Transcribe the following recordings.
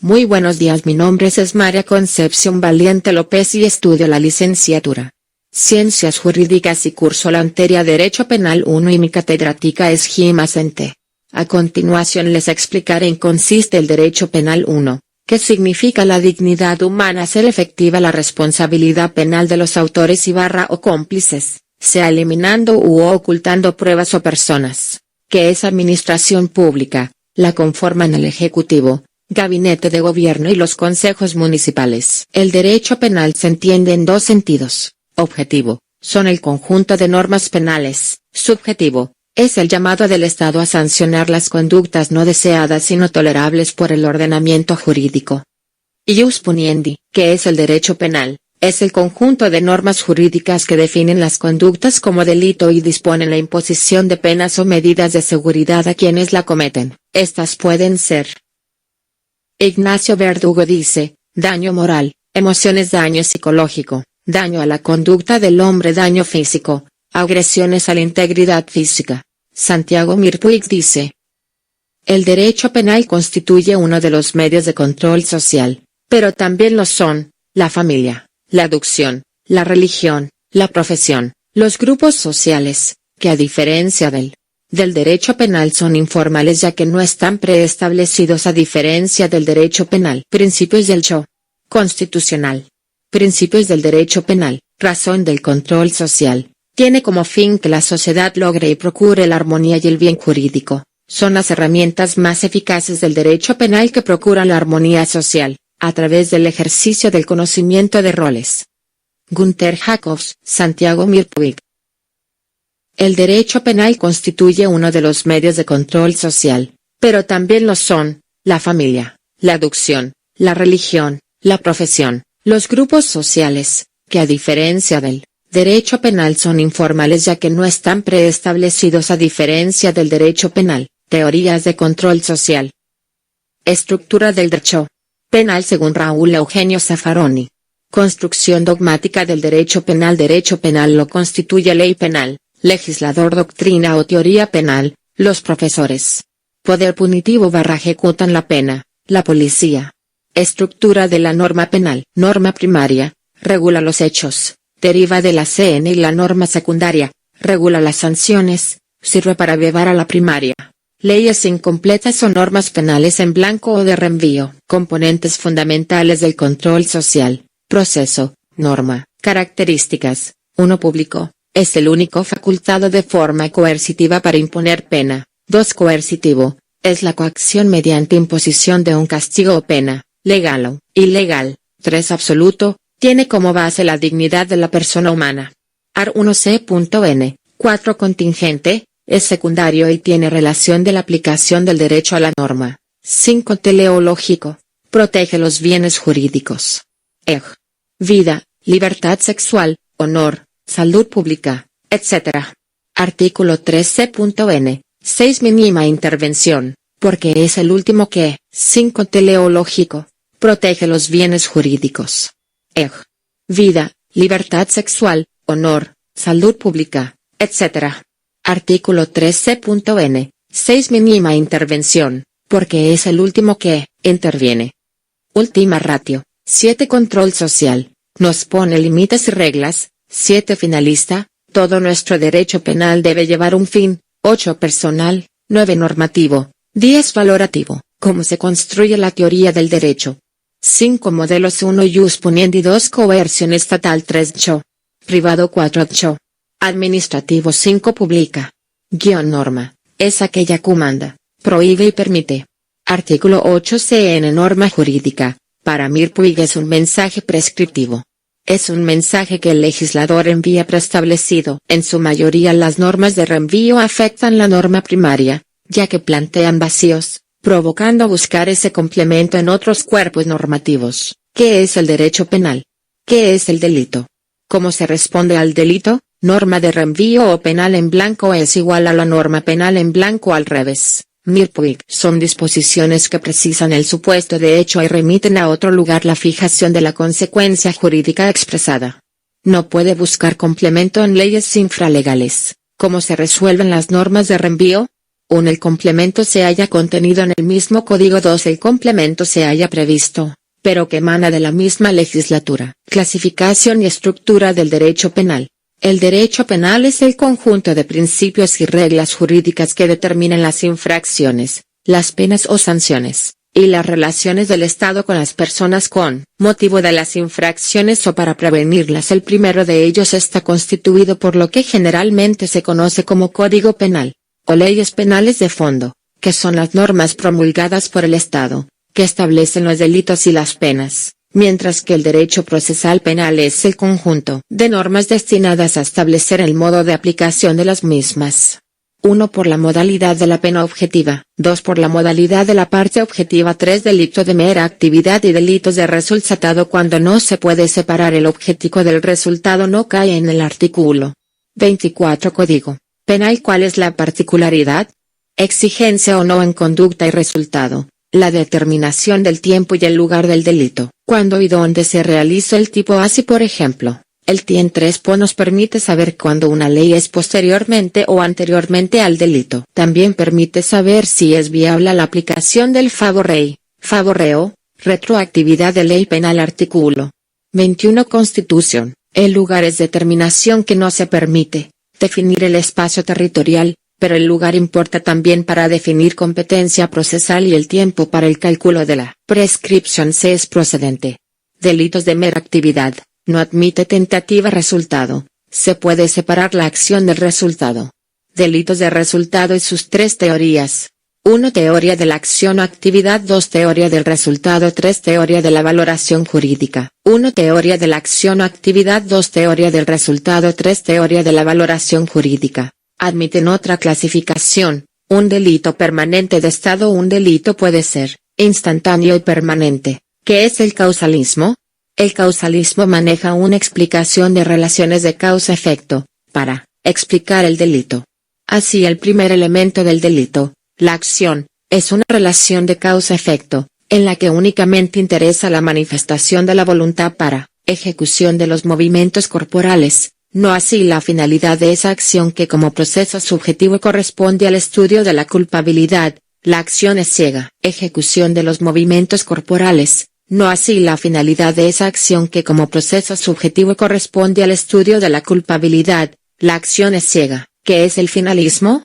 Muy buenos días, mi nombre es María Concepción Valiente López y estudio la licenciatura Ciencias Jurídicas y curso la materia Derecho Penal 1 y mi catedrática es Gima Sente. A continuación les explicaré en qué consiste el Derecho Penal 1, qué significa la dignidad humana, hacer efectiva la responsabilidad penal de los autores o cómplices, sea eliminando u ocultando pruebas o personas, qué es administración pública, la conforman el Ejecutivo, Gabinete de Gobierno y los consejos municipales. El derecho penal se entiende en dos sentidos. Objetivo, son el conjunto de normas penales. Subjetivo, es el llamado del Estado a sancionar las conductas no deseadas y no tolerables por el ordenamiento jurídico. Ius puniendi, que es el derecho penal, es el conjunto de normas jurídicas que definen las conductas como delito y disponen la imposición de penas o medidas de seguridad a quienes la cometen. Estas pueden ser. Ignacio Verdugo dice, daño moral, emociones, daño psicológico, daño a la conducta del hombre, daño físico, agresiones a la integridad física. Santiago Mirpuig dice, el derecho penal constituye uno de los medios de control social, pero también lo son, la familia, la adopción, la religión, la profesión, los grupos sociales, que a diferencia del derecho penal son informales ya que no están preestablecidos a diferencia del derecho penal. Principios del derecho constitucional. Principios del derecho penal, razón del control social, tiene como fin que la sociedad logre y procure la armonía y el bien jurídico, son las herramientas más eficaces del derecho penal que procuran la armonía social, a través del ejercicio del conocimiento de roles. Gunther Jacobs, Santiago Mirpuig. El derecho penal constituye uno de los medios de control social, pero también lo son, la familia, la adopción, la religión, la profesión, los grupos sociales, que a diferencia del derecho penal son informales ya que no están preestablecidos a diferencia del derecho penal. Teorías de control social. Estructura del derecho penal según Raúl Eugenio Zaffaroni. Construcción dogmática del derecho penal. Derecho penal lo constituye ley penal, legislador, doctrina o teoría penal, los profesores. Poder punitivo / ejecutan la pena, la policía. Estructura de la norma penal. Norma primaria, regula los hechos, deriva de la CN y la norma secundaria, regula las sanciones, sirve para llevar a la primaria. Leyes incompletas o normas penales en blanco o de reenvío. Componentes fundamentales del control social. Proceso, norma, características. 1. Público, es el único facultado de forma coercitiva para imponer pena. 2. Coercitivo, es la coacción mediante imposición de un castigo o pena, legal o ilegal. 3. Absoluto, tiene como base la dignidad de la persona humana. Art. 1c.n. 4. Contingente, es secundario y tiene relación de la aplicación del derecho a la norma. 5. Teleológico, protege los bienes jurídicos. Ej. Vida, libertad sexual, honor, salud pública, etc. Artículo 13.n. 6. Mínima intervención, porque es el último que. 5. Teleológico, protege los bienes jurídicos. Ej. Vida, libertad sexual, honor, salud pública, etc. Artículo 13.n. 6. Mínima intervención, porque es el último que interviene. Última ratio. 7. Control social, nos pone límites y reglas. 7. Finalista, todo nuestro derecho penal debe llevar un fin. 8. Personal. 9. Normativo. 10. Valorativo, cómo se construye la teoría del derecho. 5. Modelos. 1. Ius puniendi. 2. Coerción estatal. 3. Derecho privado. 4. Derecho administrativo. 5. Publica. Norma, es aquella que manda, prohíbe y permite. Artículo 8 CN. Norma jurídica, para Mirpuig es un mensaje prescriptivo. Es un mensaje que el legislador envía preestablecido. En su mayoría las normas de reenvío afectan la norma primaria, ya que plantean vacíos, provocando buscar ese complemento en otros cuerpos normativos. ¿Qué es el derecho penal? ¿Qué es el delito? ¿Cómo se responde al delito? Norma de reenvío o penal en blanco es igual a la norma penal en blanco al revés. Mirpuig. Son disposiciones que precisan el supuesto de hecho y remiten a otro lugar la fijación de la consecuencia jurídica expresada. No puede buscar complemento en leyes infralegales. ¿Cómo se resuelven las normas de reenvío? 1. El complemento se haya contenido en el mismo código. 2. El complemento se haya previsto, pero que emana de la misma legislatura. Clasificación y estructura del derecho penal. El derecho penal es el conjunto de principios y reglas jurídicas que determinan las infracciones, las penas o sanciones, y las relaciones del Estado con las personas con motivo de las infracciones o para prevenirlas. El primero de ellos está constituido por lo que generalmente se conoce como Código Penal, o leyes penales de fondo, que son las normas promulgadas por el Estado, que establecen los delitos y las penas, mientras que el derecho procesal penal es el conjunto de normas destinadas a establecer el modo de aplicación de las mismas. 1. Por la modalidad de la pena objetiva. 2. Por la modalidad de la parte objetiva. 3. Delito de mera actividad y delitos de resultado. Cuando no se puede separar el objetivo del resultado no cae en el artículo 24 Código Penal. ¿Cuál es la particularidad? Exigencia o no en conducta y resultado. La determinación del tiempo y el lugar del delito. Cuándo y dónde se realiza el tipo. Así por ejemplo, el TIEN 3PO nos permite saber cuándo una ley es posteriormente o anteriormente al delito. También permite saber si es viable la aplicación del favor rei, favor reo, retroactividad de ley penal. Artículo 21 Constitución. El lugar es determinación que no se permite definir el espacio territorial, pero el lugar importa también para definir competencia procesal y el tiempo para el cálculo de la prescripción se es procedente. Delitos de mera actividad. No admite tentativa resultado, se puede separar la acción del resultado. Delitos de resultado y sus tres teorías. 1. Teoría de la acción o actividad. 2. Teoría del resultado. 3. Teoría de la valoración jurídica. 1. Teoría de la acción o actividad. 2. Teoría del resultado. 3. Teoría de la valoración jurídica. Admiten otra clasificación. Un delito permanente de Estado. Un delito puede ser instantáneo y permanente. ¿Qué es el causalismo? El causalismo maneja una explicación de relaciones de causa-efecto, para explicar el delito. Así el primer elemento del delito, la acción, es una relación de causa-efecto, en la que únicamente interesa la manifestación de la voluntad para ejecución de los movimientos corporales, no así la finalidad de esa acción que como proceso subjetivo corresponde al estudio de la culpabilidad. La acción es ciega, ejecución de los movimientos corporales. No así la finalidad de esa acción que como proceso subjetivo corresponde al estudio de la culpabilidad. La acción es ciega. ¿Qué es el finalismo?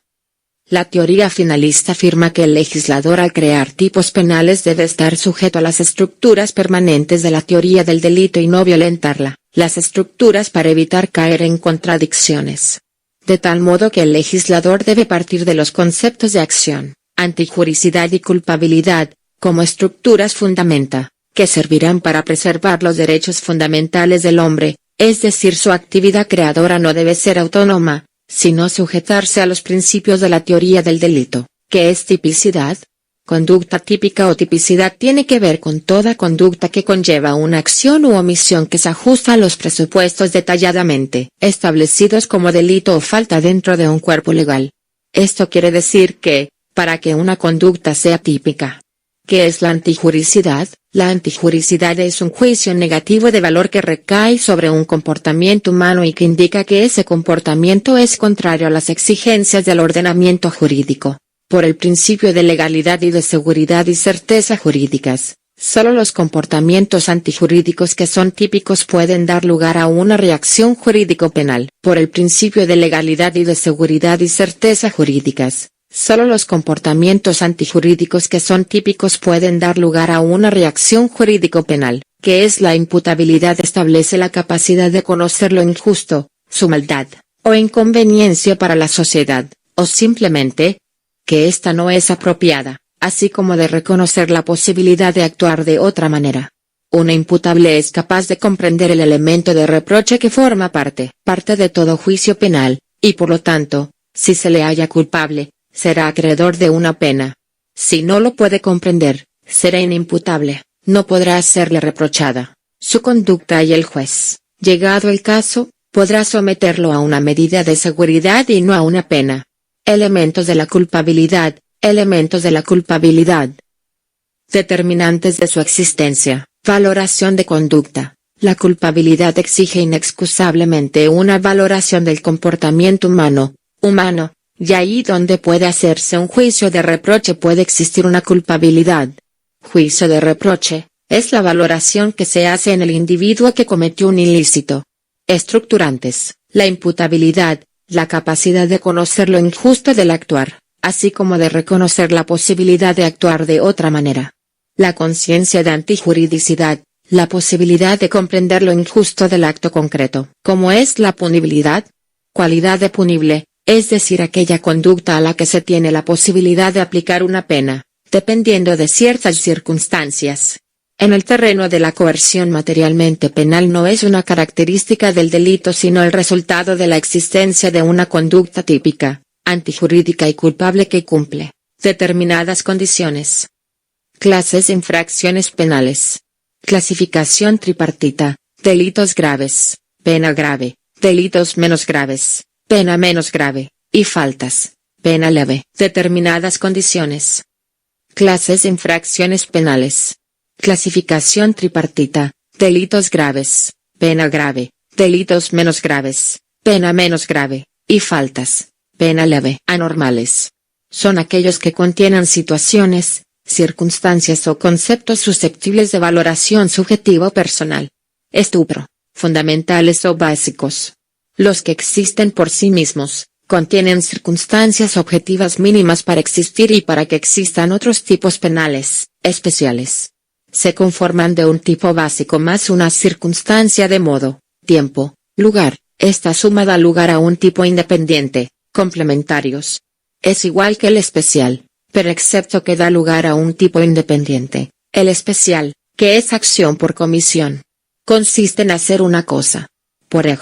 La teoría finalista afirma que el legislador al crear tipos penales debe estar sujeto a las estructuras permanentes de la teoría del delito y no violentarla, las estructuras para evitar caer en contradicciones. De tal modo que el legislador debe partir de los conceptos de acción, antijuricidad y culpabilidad, como estructuras fundamenta, que servirán para preservar los derechos fundamentales del hombre, es decir su actividad creadora no debe ser autónoma, sino sujetarse a los principios de la teoría del delito. ¿Qué es tipicidad? Conducta típica o tipicidad tiene que ver con toda conducta que conlleva una acción u omisión que se ajusta a los presupuestos detalladamente establecidos como delito o falta dentro de un cuerpo legal. Esto quiere decir que, para que una conducta sea típica. ¿Qué es la antijuricidad? La antijuricidad es un juicio negativo de valor que recae sobre un comportamiento humano y que indica que ese comportamiento es contrario a las exigencias del ordenamiento jurídico. Por el principio de legalidad y de seguridad y certeza jurídicas, solo los comportamientos antijurídicos que son típicos pueden dar lugar a una reacción jurídico-penal. Por el principio de legalidad y de seguridad y certeza jurídicas, solo los comportamientos antijurídicos que son típicos pueden dar lugar a una reacción jurídico-penal, que es la imputabilidad. Establece la capacidad de conocer lo injusto, su maldad, o inconveniencia para la sociedad, o simplemente, que ésta no es apropiada, así como de reconocer la posibilidad de actuar de otra manera. Una imputable es capaz de comprender el elemento de reproche que forma parte de todo juicio penal, y por lo tanto, si se le halla culpable, será acreedor de una pena. Si no lo puede comprender, será inimputable, no podrá serle reprochada su conducta y el juez, llegado el caso, podrá someterlo a una medida de seguridad y no a una pena. Elementos de la culpabilidad. Elementos de la culpabilidad. Determinantes de su existencia. Valoración de conducta. La culpabilidad exige inexcusablemente una valoración del comportamiento humano, Y ahí donde puede hacerse un juicio de reproche puede existir una culpabilidad. Juicio de reproche es la valoración que se hace en el individuo que cometió un ilícito. Estructurantes: la imputabilidad, la capacidad de conocer lo injusto del actuar, así como de reconocer la posibilidad de actuar de otra manera. La conciencia de antijuridicidad, la posibilidad de comprender lo injusto del acto concreto. ¿Cómo es la punibilidad? Cualidad de punible, es decir, aquella conducta a la que se tiene la posibilidad de aplicar una pena, dependiendo de ciertas circunstancias. En el terreno de la coerción materialmente penal no es una característica del delito sino el resultado de la existencia de una conducta típica, antijurídica y culpable que cumple determinadas condiciones. Clases de infracciones penales. Clasificación tripartita: delitos graves, pena grave; delitos menos graves, pena menos grave; y faltas, pena leve. Determinadas condiciones. Clases de infracciones penales. Clasificación tripartita: delitos graves, pena grave; delitos menos graves, pena menos grave; y faltas, pena leve. Anormales. Son aquellos que contienen situaciones, circunstancias o conceptos susceptibles de valoración subjetiva o personal. Estupro. Fundamentales o básicos. Los que existen por sí mismos, contienen circunstancias objetivas mínimas para existir y para que existan otros tipos penales, especiales. Se conforman de un tipo básico más una circunstancia de modo, tiempo, lugar. Esta suma da lugar a un tipo independiente, complementarios. Es igual que el especial, pero excepto que da lugar a un tipo independiente, el especial, que es acción por comisión. Consiste en hacer una cosa. Por ej.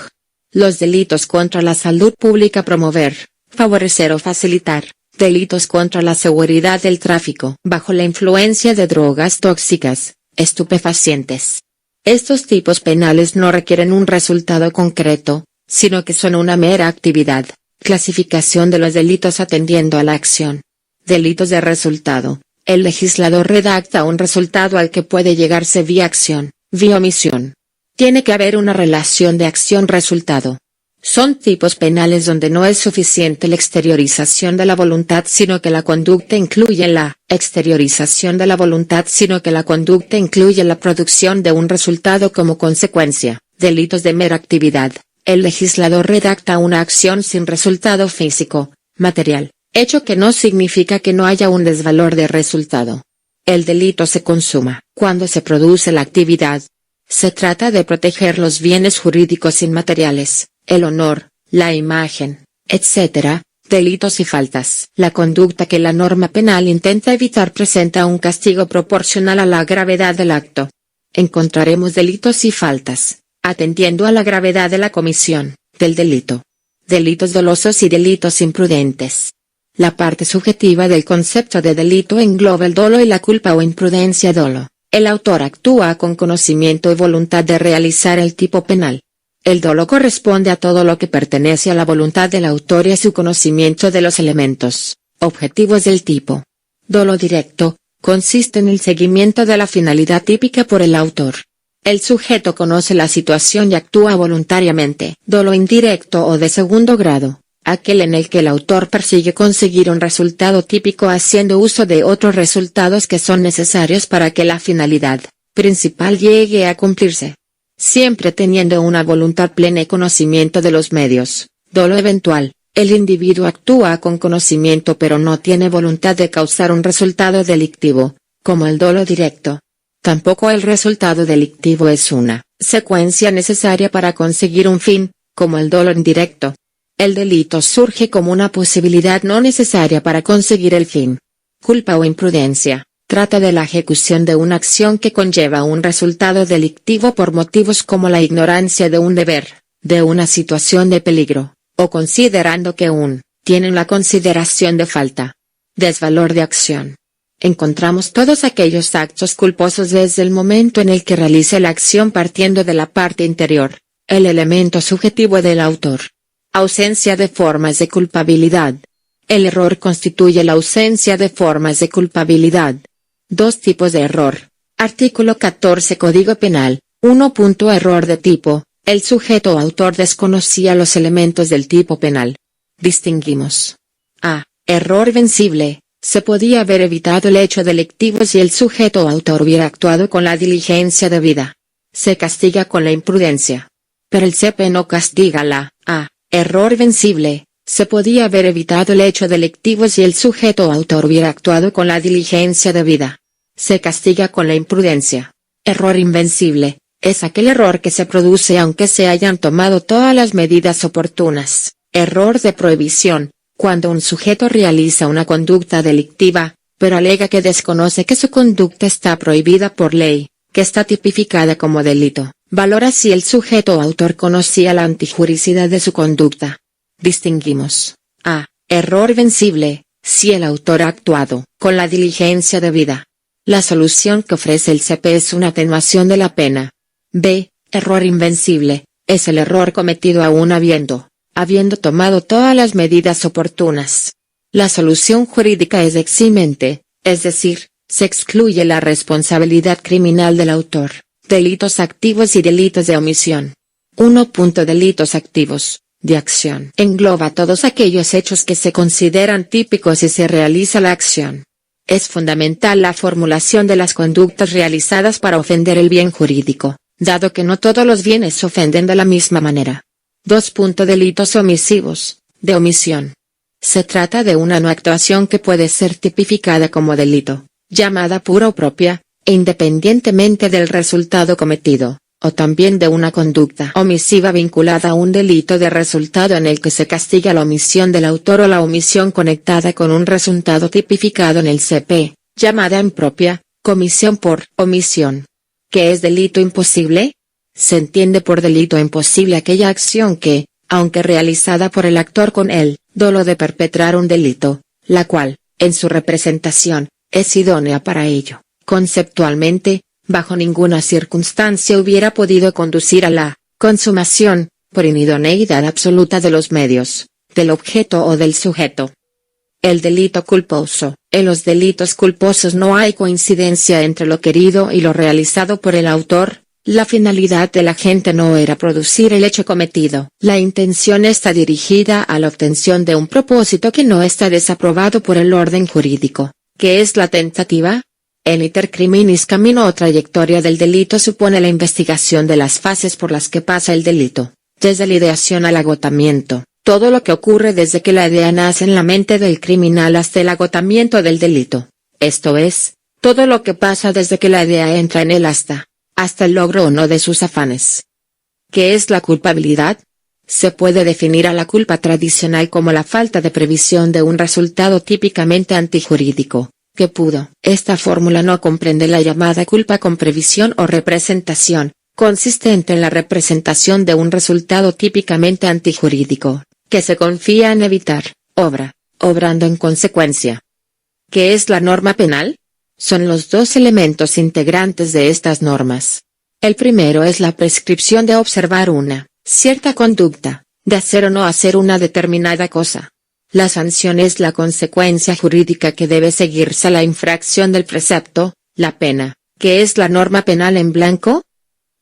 Los delitos contra la salud pública: promover, favorecer o facilitar. Delitos contra la seguridad del tráfico bajo la influencia de drogas tóxicas, estupefacientes. Estos tipos penales no requieren un resultado concreto, sino que son una mera actividad. Clasificación de los delitos atendiendo a la acción. Delitos de resultado: el legislador redacta un resultado al que puede llegarse vía acción, vía omisión. Tiene que haber una relación de acción-resultado. Son tipos penales donde no es suficiente la exteriorización de la voluntad sino que la conducta incluye la exteriorización de la voluntad sino que la conducta incluye la producción de un resultado como consecuencia. Delitos de mera actividad: el legislador redacta una acción sin resultado físico, material, hecho que no significa que no haya un desvalor de resultado. El delito se consuma cuando se produce la actividad. Se trata de proteger los bienes jurídicos inmateriales, el honor, la imagen, etc. Delitos y faltas. La conducta que la norma penal intenta evitar presenta un castigo proporcional a la gravedad del acto. Encontraremos delitos y faltas, atendiendo a la gravedad de la comisión del delito. Delitos dolosos y delitos imprudentes. La parte subjetiva del concepto de delito engloba el dolo y la culpa o imprudencia dolo. El autor actúa con conocimiento y voluntad de realizar el tipo penal. El dolo corresponde a todo lo que pertenece a la voluntad del autor y a su conocimiento de los elementos objetivos del tipo. Dolo directo: consiste en el seguimiento de la finalidad típica por el autor. El sujeto conoce la situación y actúa voluntariamente. Dolo indirecto o de segundo grado: aquel en el que el autor persigue conseguir un resultado típico haciendo uso de otros resultados que son necesarios para que la finalidad principal llegue a cumplirse. Siempre teniendo una voluntad plena y conocimiento de los medios. Dolo eventual: el individuo actúa con conocimiento pero no tiene voluntad de causar un resultado delictivo, como el dolo directo. Tampoco el resultado delictivo es una secuencia necesaria para conseguir un fin, como el dolo indirecto. El delito surge como una posibilidad no necesaria para conseguir el fin. Culpa o imprudencia: trata de la ejecución de una acción que conlleva un resultado delictivo por motivos como la ignorancia de un deber, de una situación de peligro, o considerando que tienen la consideración de falta. Desvalor de acción: encontramos todos aquellos actos culposos desde el momento en el que realiza la acción partiendo de la parte interior, el elemento subjetivo del autor. Ausencia de formas de culpabilidad. El error constituye la ausencia de formas de culpabilidad. Dos tipos de error. Artículo 14 Código Penal. 1. Error de tipo: el sujeto o autor desconocía los elementos del tipo penal. Distinguimos A. Error vencible. Se podía haber evitado el hecho delictivo si el sujeto o autor hubiera actuado con la diligencia debida. Se castiga con la imprudencia. Pero el CP no castiga la A. Error vencible. Se podía haber evitado el hecho delictivo si el sujeto o autor hubiera actuado con la diligencia debida. Se castiga con la imprudencia. Error invencible. Es aquel error que se produce aunque se hayan tomado todas las medidas oportunas. Error de prohibición. Cuando un sujeto realiza una conducta delictiva, pero alega que desconoce que su conducta está prohibida por ley, que está tipificada como delito, valora si el sujeto o autor conocía la antijuricidad de su conducta. Distinguimos. A. Error vencible, si el autor ha actuado con la diligencia debida. La solución que ofrece el CP es una atenuación de la pena. B. Error invencible, es el error cometido aún habiendo tomado todas las medidas oportunas. La solución jurídica es eximente, es decir, se excluye la responsabilidad criminal del autor. Delitos activos y delitos de omisión. 1. Delitos activos, de acción. Engloba todos aquellos hechos que se consideran típicos si se realiza la acción. Es fundamental la formulación de las conductas realizadas para ofender el bien jurídico, dado que no todos los bienes ofenden de la misma manera. 2. Delitos omisivos, de omisión. Se trata de una no actuación que puede ser tipificada como delito, llamada pura o propia, e independientemente del resultado cometido, o también de una conducta omisiva vinculada a un delito de resultado en el que se castiga la omisión del autor o la omisión conectada con un resultado tipificado en el CP, llamada impropia, comisión por omisión. ¿Qué es delito imposible? Se entiende por delito imposible aquella acción que, aunque realizada por el actor con el dolo de perpetrar un delito, la cual, en su representación, es idónea para ello, conceptualmente, bajo ninguna circunstancia hubiera podido conducir a la consumación, por inidoneidad absoluta de los medios, del objeto o del sujeto. El delito culposo. En los delitos culposos no hay coincidencia entre lo querido y lo realizado por el autor. La finalidad del agente no era producir el hecho cometido. La intención está dirigida a la obtención de un propósito que no está desaprobado por el orden jurídico. ¿Qué es la tentativa? El iter criminis camino o trayectoria del delito supone la investigación de las fases por las que pasa el delito, desde la ideación al agotamiento, todo lo que ocurre desde que la idea nace en la mente del criminal hasta el agotamiento del delito, esto es, todo lo que pasa desde que la idea entra en él hasta el logro o no de sus afanes. ¿Qué es la culpabilidad? Se puede definir a la culpa tradicional como la falta de previsión de un resultado típicamente antijurídico, que pudo. Esta fórmula no comprende la llamada culpa con previsión o representación, consistente en la representación de un resultado típicamente antijurídico, que se confía en evitar, obrando en consecuencia. ¿Qué es la norma penal? Son los dos elementos integrantes de estas normas. El primero es la prescripción de observar una cierta conducta, de hacer o no hacer una determinada cosa. La sanción es la consecuencia jurídica que debe seguirse a la infracción del precepto. La pena, ¿qué es la norma penal en blanco?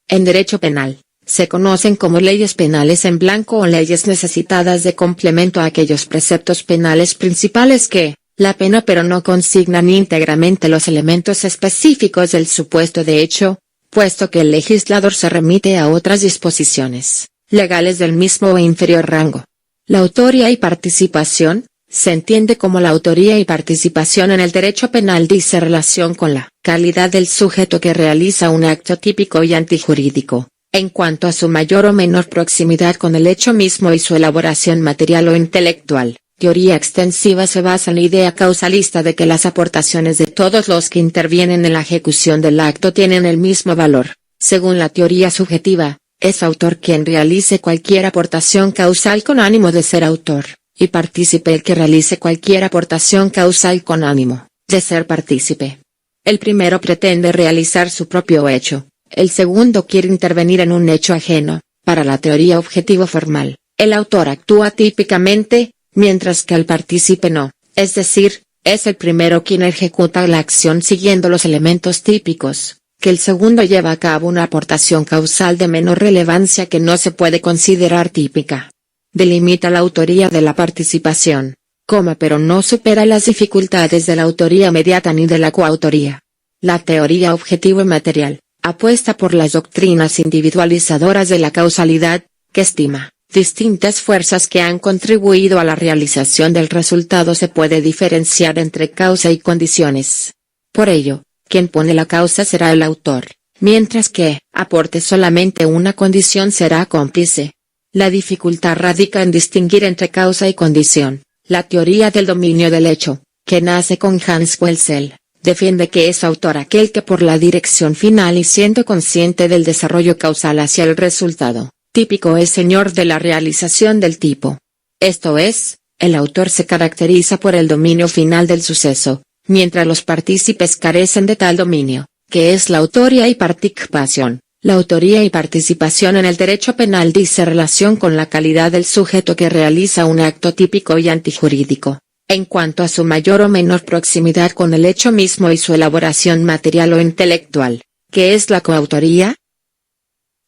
En derecho penal, se conocen como leyes penales en blanco o leyes necesitadas de complemento a aquellos preceptos penales principales que la pena pero no consignan íntegramente los elementos específicos del supuesto de hecho, puesto que el legislador se remite a otras disposiciones legales del mismo o inferior rango. La autoría y participación, se entiende como la autoría y participación en el derecho penal dice relación con la calidad del sujeto que realiza un acto típico y antijurídico, en cuanto a su mayor o menor proximidad con el hecho mismo y su elaboración material o intelectual. Teoría extensiva se basa en la idea causalista de que las aportaciones de todos los que intervienen en la ejecución del acto tienen el mismo valor. Según la teoría subjetiva, es autor quien realice cualquier aportación causal con ánimo de ser autor, y partícipe el que realice cualquier aportación causal con ánimo de ser partícipe. El primero pretende realizar su propio hecho, el segundo quiere intervenir en un hecho ajeno. Para la teoría objetivo formal, el autor actúa típicamente, mientras que el partícipe no, es decir, es el primero quien ejecuta la acción siguiendo los elementos típicos, que el segundo lleva a cabo una aportación causal de menor relevancia que no se puede considerar típica. Delimita la autoría de la participación. pero no supera las dificultades de la autoría inmediata ni de la coautoría. La teoría objetivo material apuesta por las doctrinas individualizadoras de la causalidad, que estima distintas fuerzas que han contribuido a la realización del resultado. Se puede diferenciar entre causa y condiciones. Por ello, quien pone la causa será el autor, mientras que aporte solamente una condición será cómplice. La dificultad radica en distinguir entre causa y condición. La teoría del dominio del hecho, que nace con Hans Welsel, defiende que es autor aquel que por la dirección final y siendo consciente del desarrollo causal hacia el resultado típico es señor de la realización del tipo. Esto es, el autor se caracteriza por el dominio final del suceso, mientras los partícipes carecen de tal dominio, que es la autoría y participación. La autoría y participación en el derecho penal dice relación con la calidad del sujeto que realiza un acto típico y antijurídico, en cuanto a su mayor o menor proximidad con el hecho mismo y su elaboración material o intelectual, que es la coautoría.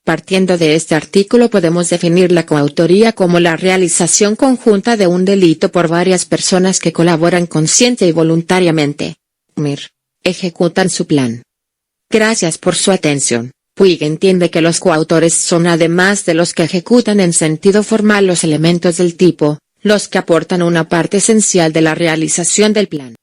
Partiendo de este artículo podemos definir la coautoría como la realización conjunta de un delito por varias personas que colaboran consciente y voluntariamente. Ejecutan su plan. Gracias por su atención. Puig entiende que los coautores son además de los que ejecutan en sentido formal los elementos del tipo, los que aportan una parte esencial de la realización del plan.